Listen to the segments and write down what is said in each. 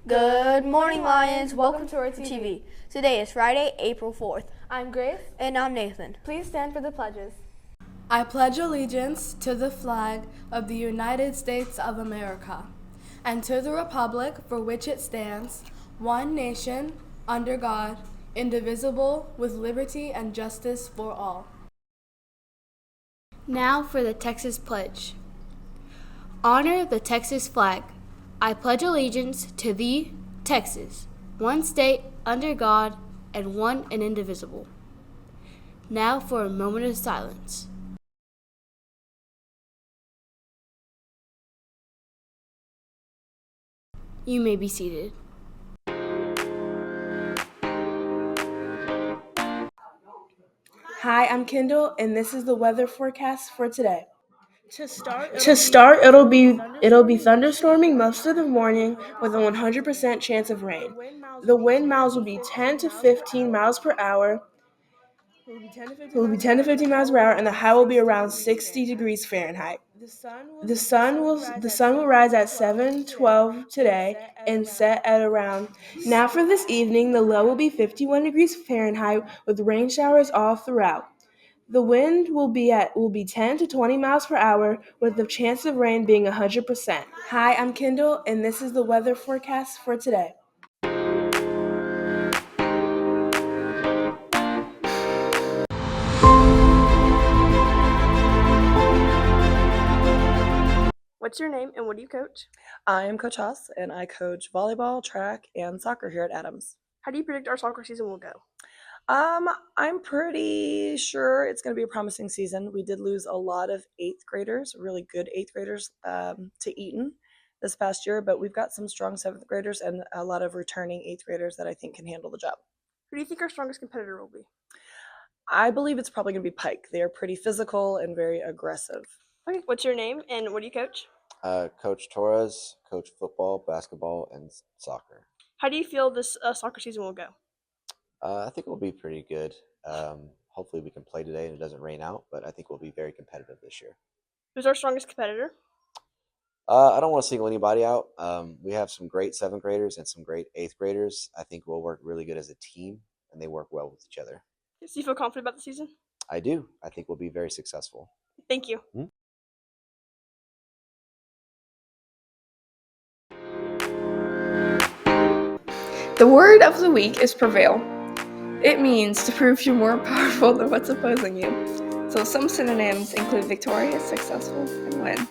Good morning, Lions. Welcome to RoarTV. Today is Friday, April 4th. I'm Grace. And I'm Nathan. Please stand for the pledges. I pledge allegiance to the flag of the United States of America and to the republic for which it stands, one nation, under God, indivisible, with liberty and justice for all. Now for the Texas Pledge. Honor the Texas flag. I pledge allegiance to thee, Texas, one state, under God, and one and indivisible. Now for a moment of silence. You may be seated. Hi, I'm Kendall, and this is the weather forecast for today. To start, it'll be thunderstorming most of the morning with a 100% chance of rain. The wind miles will be 10 to 15 miles per hour. And the high will be around 60 degrees Fahrenheit. The sun will rise at 7:12 today and set at around. Now for this evening, the low will be 51 degrees Fahrenheit with rain showers all throughout. The wind will be 10 to 20 miles per hour with the chance of rain being 100%. Hi, I'm Kendall, and this is the weather forecast for today. What's your name and what do you coach? I am Coach Haas, and I coach volleyball, track, and soccer here at Adams. How do you predict our soccer season will go? I'm pretty sure it's going to be a promising season. We did lose a lot of 8th graders, really good 8th graders, to Eaton this past year, but we've got some strong 7th graders and a lot of returning 8th graders that I think can handle the job. Who do you think our strongest competitor will be? I believe it's probably going to be Pike. They are pretty physical and very aggressive. Okay, what's your name and what do you coach? Coach Torres, coach football, basketball, and soccer. How do you feel this soccer season will go? I think it will be pretty good. Hopefully we can play today and it doesn't rain out, but I think we'll be very competitive this year. Who's our strongest competitor? I don't want to single anybody out. We have some great 7th graders and some great 8th graders. I think we'll work really good as a team, and they work well with each other. Do you feel confident about the season? I do. I think we'll be very successful. Thank you. Mm-hmm. The word of the week is prevail. It means to prove you're more powerful than what's opposing you. So some synonyms include victorious, successful, and win.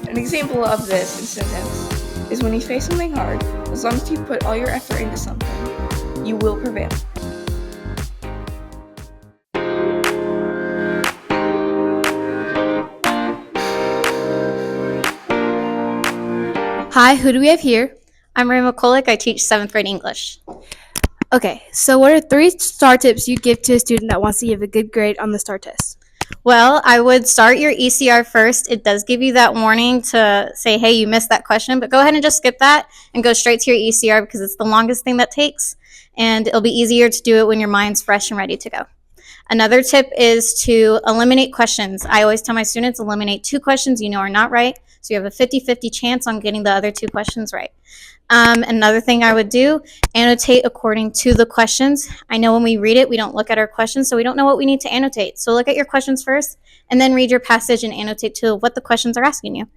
An example of this in sentence is when you face something hard, as long as you put all your effort into something, you will prevail. Hi, who do we have here? I'm Ray McCulloch. I teach 7th grade English. Okay, so what are 3 STAR tips you'd give to a student that wants to give a good grade on the STAR test? Well, I would start your ECR first. It does give you that warning to say, hey, you missed that question, but go ahead and just skip that and go straight to your ECR because it's the longest thing that takes, and it'll be easier to do it when your mind's fresh and ready to go. Another tip is to eliminate questions. I always tell my students, eliminate 2 questions you know are not right, so you have a 50-50 chance on getting the other 2 questions right. Another thing I would do, annotate according to the questions. I know when we read it, we don't look at our questions, so we don't know what we need to annotate. So look at your questions first, and then read your passage and annotate to what the questions are asking you.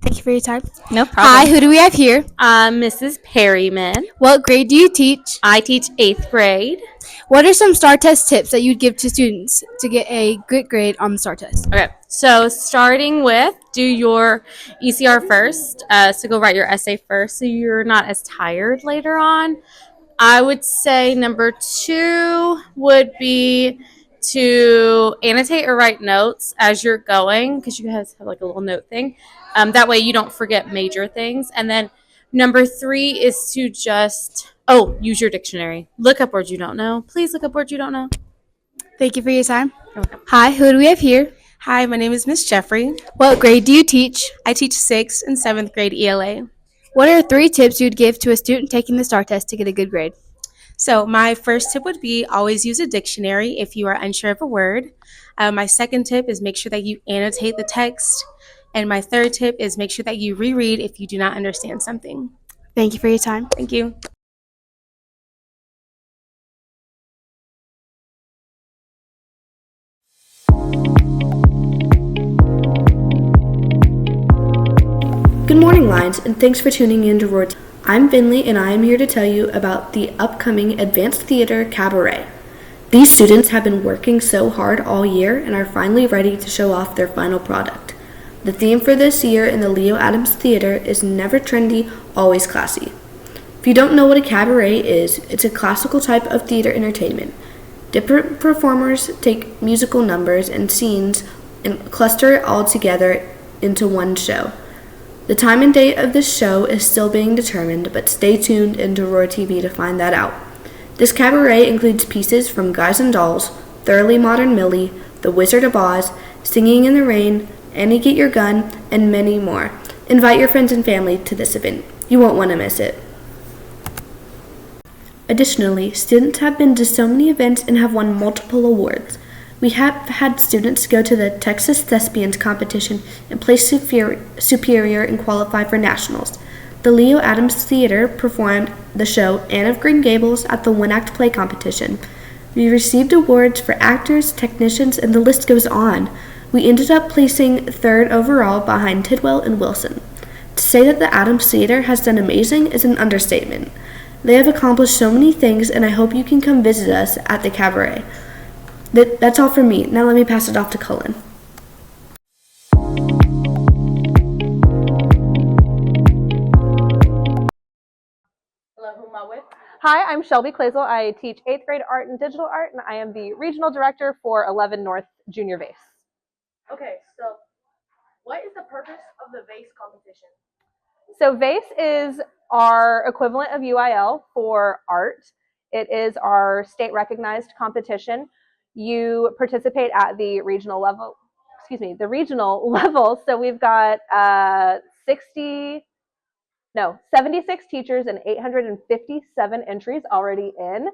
Thank you for your time. No problem. Hi, who do we have here? Mrs. Perryman. What grade do you teach? I teach 8th grade. What are some STAR test tips that you'd give to students to get a good grade on the STAR test? Okay, so starting with do your ECR first. So go write your essay first so you're not as tired later on. I would say number 2 would be to annotate or write notes as you're going because you guys have like a little note thing. That way you don't forget major things. And then number 3 is to just, use your dictionary. Look up words you don't know. Please look up words you don't know. Thank you for your time. Okay. Hi, who do we have here? Hi, my name is Miss Jeffrey. What grade do you teach? I teach 6th and 7th grade ELA. What are 3 tips you'd give to a student taking the STAR test to get a good grade? So my first tip would be always use a dictionary if you are unsure of a word. My second tip is make sure that you annotate the text. And my third tip is make sure that you reread if you do not understand something. Thank you for your time. Thank you. Good morning, Lions, and thanks for tuning in to RoarTV. I'm Finley, and I am here to tell you about the upcoming Advanced Theater Cabaret. These students have been working so hard all year and are finally ready to show off their final product. The theme for this year in the Leo Adams Theater is never trendy, always classy. If you don't know what a cabaret is, it's a classical type of theater entertainment. Different performers take musical numbers and scenes and cluster it all together into one show. The time and date of this show is still being determined, but stay tuned into RoarTV to find that out. This cabaret includes pieces from Guys and Dolls, Thoroughly Modern Millie, The Wizard of Oz, Singing in the Rain, Annie Get Your Gun, and many more. Invite your friends and family to this event. You won't want to miss it. Additionally, students have been to so many events and have won multiple awards. We have had students go to the Texas Thespians competition and place superior and qualify for nationals. The Leo Adams Theater performed the show Anne of Green Gables at the one-act play competition. We received awards for actors, technicians, and the list goes on. We ended up placing third overall behind Tidwell and Wilson. To say that the Adams Theater has done amazing is an understatement. They have accomplished so many things, and I hope you can come visit us at the cabaret. That's all from me. Now let me pass it off to Cullen. Hi, I'm Shelby Clazel. I teach 8th grade art and digital art, and I am the regional director for 11 North Junior Vase. Okay, so what is the purpose of the vase competition? So VASE is our equivalent of UIL for art. It is our state recognized competition. You participate at the regional level, the regional level. So we've got 76 teachers and 857 entries already in.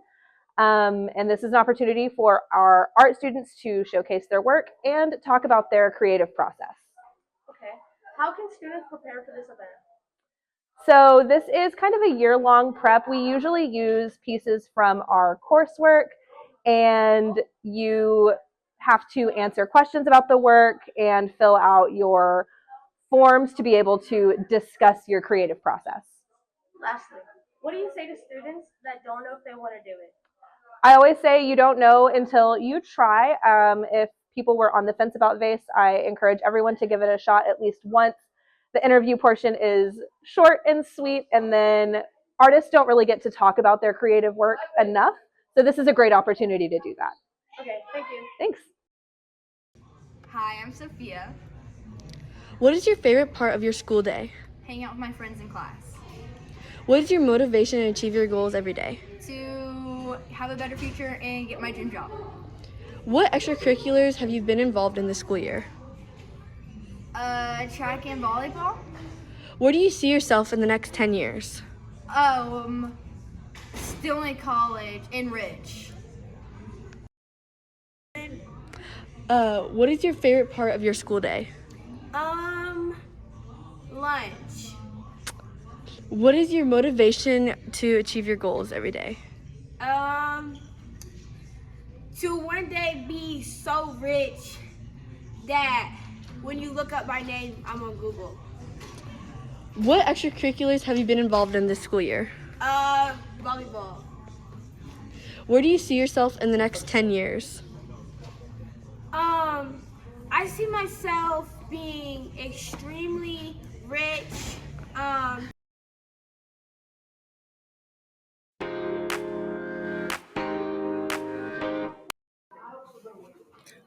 And this is an opportunity for our art students to showcase their work and talk about their creative process. Okay, how can students prepare for this event? So this is kind of a year-long prep. We usually use pieces from our coursework, and you have to answer questions about the work and fill out your forms to be able to discuss your creative process. Lastly, what do you say to students that don't know if they want to do it? I always say you don't know until you try. If people were on the fence about VASE, I encourage everyone to give it a shot at least once. The interview portion is short and sweet, and then artists don't really get to talk about their creative work enough. So this is a great opportunity to do that. Okay, thank you. Thanks. Hi, I'm Sophia. What is your favorite part of your school day? Hang out with my friends in class. What is your motivation to achieve your goals every day? To have a better future and get my dream job. What extracurriculars have you been involved in this school year? Track and volleyball. Where do you see yourself in the next 10 years? Still in college and rich. What is your favorite part of your school day? Lunch. What is your motivation to achieve your goals every day? To one day be so rich that when you look up my name, I'm on Google. What extracurriculars have you been involved in this school year? Volleyball. Where do you see yourself in the next 10 years? I see myself being extremely rich.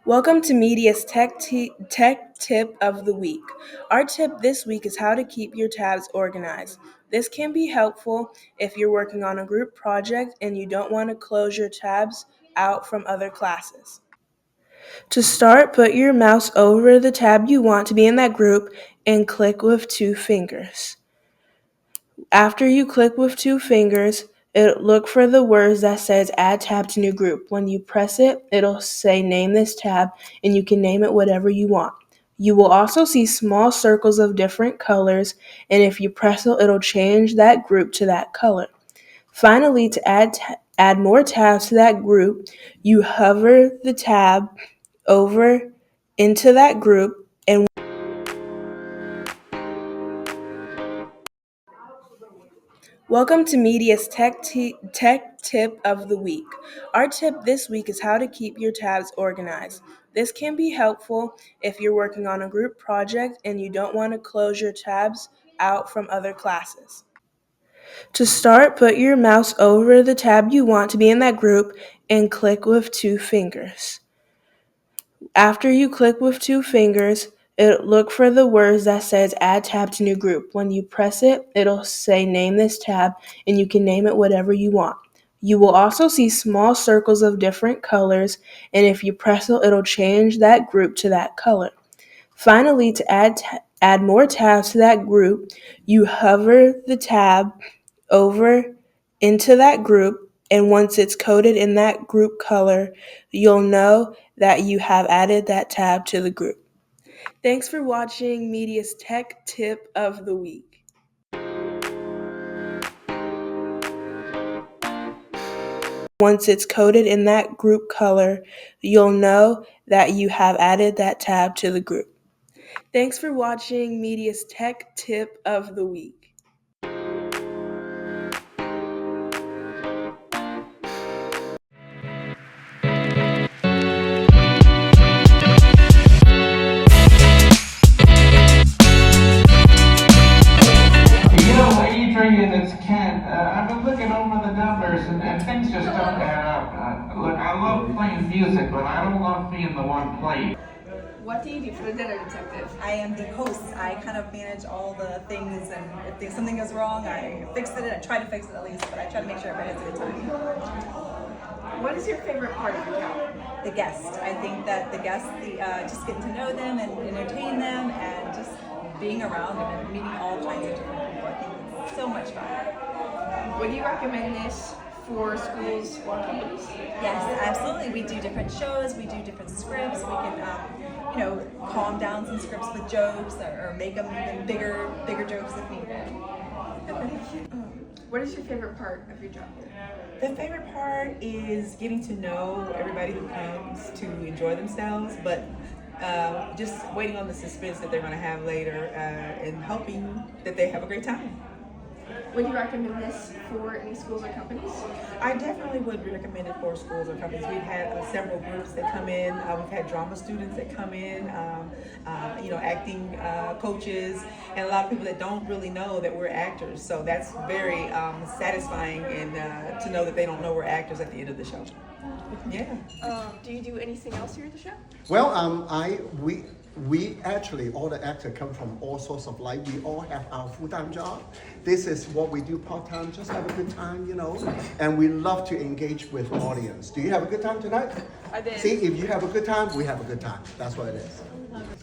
Welcome to Media's Tech Tip of the Week. Our tip this week is how to keep your tabs organized. This can be helpful if you're working on a group project and you don't want to close your tabs out from other classes. To start, put your mouse over the tab you want to be in that group and click with 2 fingers. After you click with 2 fingers, look for the words that says add tab to new group. When you press it, it'll say name this tab, and you can name it whatever you want. You will also see small circles of different colors, and if you press it, it'll change that group to that color. Finally, to add more tabs to that group, you hover the tab over into that group, and welcome to Media's Tech Tip of the Week. Our tip this week is how to keep your tabs organized. This can be helpful if you're working on a group project and you don't want to close your tabs out from other classes. To start, put your mouse over the tab you want to be in that group and click with 2 fingers. After you click with 2 fingers, look for the words that says add tab to new group. When you press it, it'll say name this tab, and you can name it whatever you want. You will also see small circles of different colors, and if you press it, it'll change that group to that color. Finally, to add more tabs to that group, you hover the tab over into that group, and once it's coded in that group color, you'll know that you have added that tab to the group. Thanks for watching Media's Tech Tip of the Week. Once it's coded in that group color, you'll know that you have added that tab to the group. Thanks for watching Media's Tech Tip of the Week. Adrian, it's Ken. I've been looking over the numbers and things just don't add up. Look, I love playing music, but I don't love being the one playing. What do you do for the dinner detective? I am the host. I kind of manage all the things, and if something goes wrong, I fix it. I try to fix it at least, but I try to make sure everybody has a good time. What is your favorite part of your job? The guest. I think that the guests, just getting to know them and entertain them, and just being around them and meeting all kinds of different people. I think it's so much fun. Would you recommend this for schools or companies? Yes, absolutely. We do different shows. We do different scripts. We can, calm down some scripts with jokes or make them even bigger jokes if needed. What is your favorite part of your job? The favorite part is getting to know everybody who comes to enjoy themselves, but just waiting on the suspense that they're going to have later and hoping that they have a great time. Would you recommend this for any schools or companies? I definitely would recommend it for schools or companies. We've had several groups that come in. We've had drama students that come in, acting coaches, and a lot of people that don't really know that we're actors. So that's very satisfying, and to know that they don't know we're actors at the end of the show. Yeah. Do you do anything else here at the show? Well, we actually, all the actors come from all sorts of life. We all have our full-time job. This is what we do part-time, just have a good time, and we love to engage with audience. Do you have a good time tonight? I did. See, if you have a good time, we have a good time. That's what it is.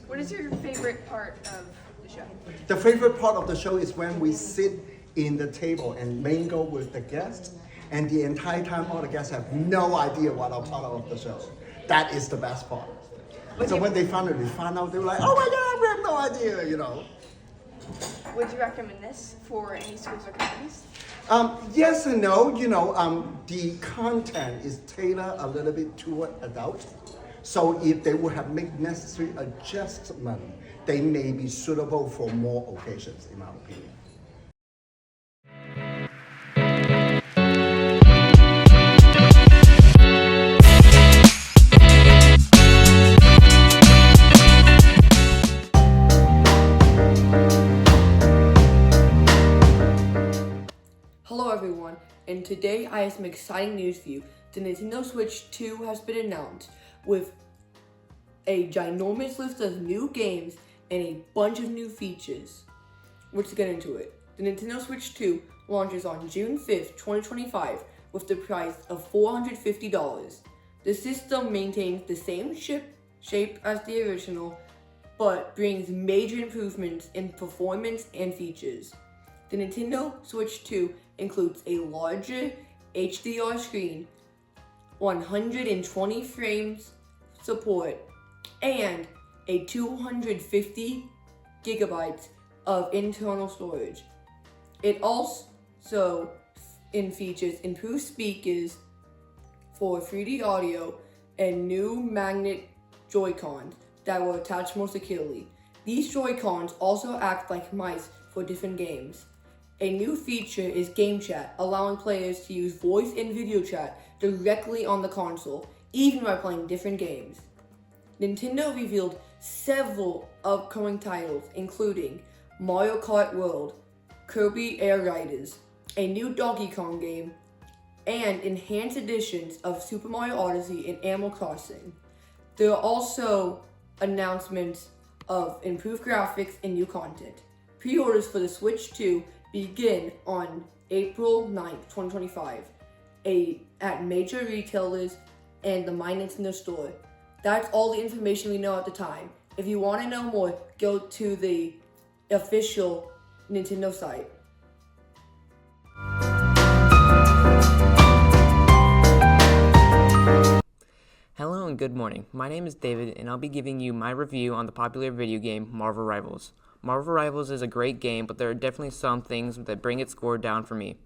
What is your favorite part of the show? The favorite part of the show is when we sit in the table and mingle with the guests, and the entire time all the guests have no idea what I'm part of the show. That is the best part. So when they finally find out, they were like, oh my God, we have no idea, Would you recommend this for any schools or companies? Yes and no. The content is tailored a little bit toward adult. So if they would have made necessary adjustment, they may be suitable for more occasions, in my opinion. Hello everyone, and today I have some exciting news for you. The Nintendo Switch 2 has been announced with a ginormous list of new games and a bunch of new features. Let's get into it. The Nintendo Switch 2 launches on June 5th, 2025 with the price of $450. The system maintains the same shape as the original, but brings major improvements in performance and features. The Nintendo Switch 2 includes a larger HDR screen, 120 frames support, and a 250 gigabytes of internal storage. It also features improved speakers for 3D audio and new magnet Joy-Cons that will attach more securely. These Joy-Cons also act like mice for different games. A new feature is Game Chat, allowing players to use voice and video chat directly on the console, even while playing different games. Nintendo revealed several upcoming titles, including Mario Kart World, Kirby Air Riders, a new Donkey Kong game, and enhanced editions of Super Mario Odyssey and Animal Crossing. There are also announcements of improved graphics and new content. Pre-orders for the Switch 2 begin on April 9th, 2025, at major retailers and the My Nintendo store. That's all the information we know at the time. If you want to know more, go to the official Nintendo site. Hello and good morning. My name is David and I'll be giving you my review on the popular video game Marvel Rivals. Marvel Rivals is a great game, but there are definitely some things that bring its score down for me.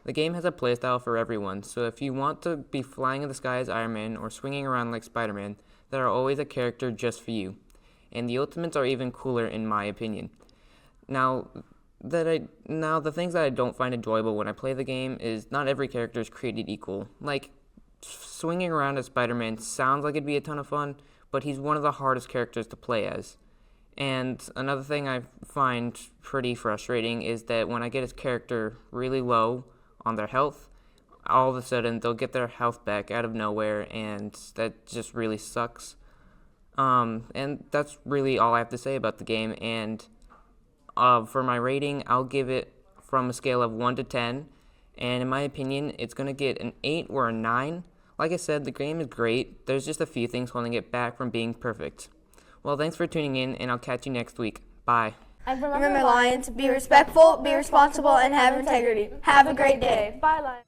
The game has a playstyle for everyone, so if you want to be flying in the sky as Iron Man or swinging around like Spider-Man, there are always a character just for you. And the ultimates are even cooler in my opinion. Now, the things that I don't find enjoyable when I play the game is not every character is created equal. Like, swinging around as Spider-Man sounds like it'd be a ton of fun, but he's one of the hardest characters to play as. And another thing I find pretty frustrating is that when I get his character really low on their health, all of a sudden they'll get their health back out of nowhere, and that just really sucks. And that's really all I have to say about the game. And for my rating, I'll give it from a scale of 1 to 10. And in my opinion, it's going to get an 8 or a 9. Like I said, the game is great. There's just a few things holding it back from being perfect. Well, thanks for tuning in, and I'll catch you next week. Bye. And remember, Lions, be respectful, be responsible, and have integrity. Have a great day. Bye, Lions.